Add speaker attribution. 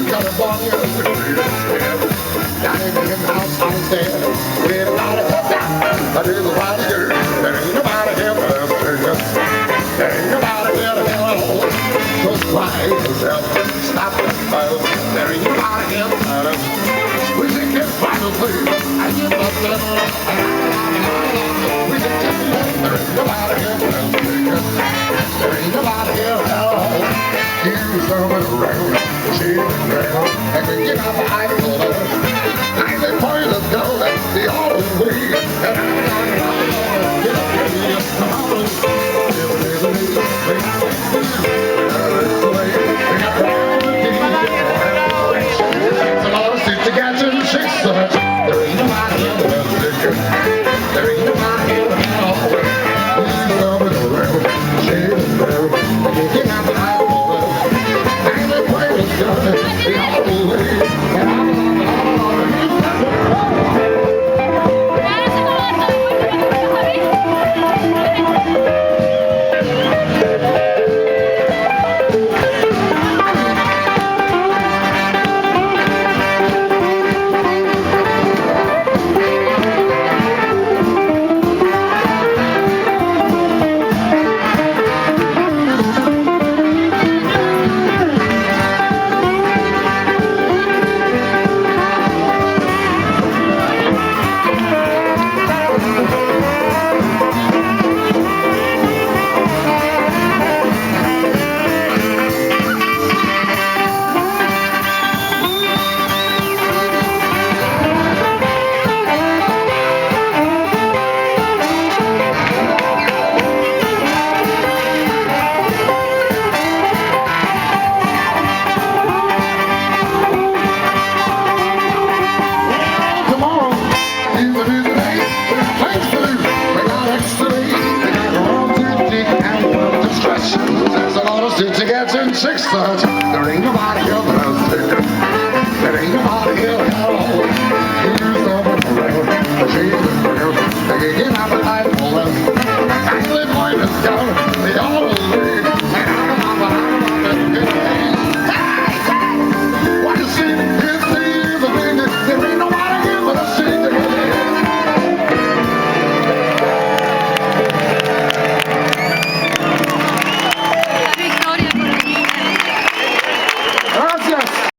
Speaker 1: got a ball in the street. Down in the house, I'm there. With a lot of help, but there's a lot of girls. There ain't nobody here but us. There ain't nobody here to help. Just quiet yourself. Stop the fire. There ain't nobody here but us. We can get final please. I give up the we can get there ain't nobody here but us. There ain't nobody here to help. Here's something around. She's around. And we get out the high school. I say, boys, let's go. That's the only way. And I'm get up here. Come on. The Lord sits together and shakes the heart. There ain't nobody here but us. There ain't nobody here but us. He's coming around. She's around. And you get out the high school. I say, boys, let's go. That's the only way. And I'm together in 6:30. There ain't nobody here but us. There ain't nobody here at all. Here's the around. She's around. They can get out the light for us.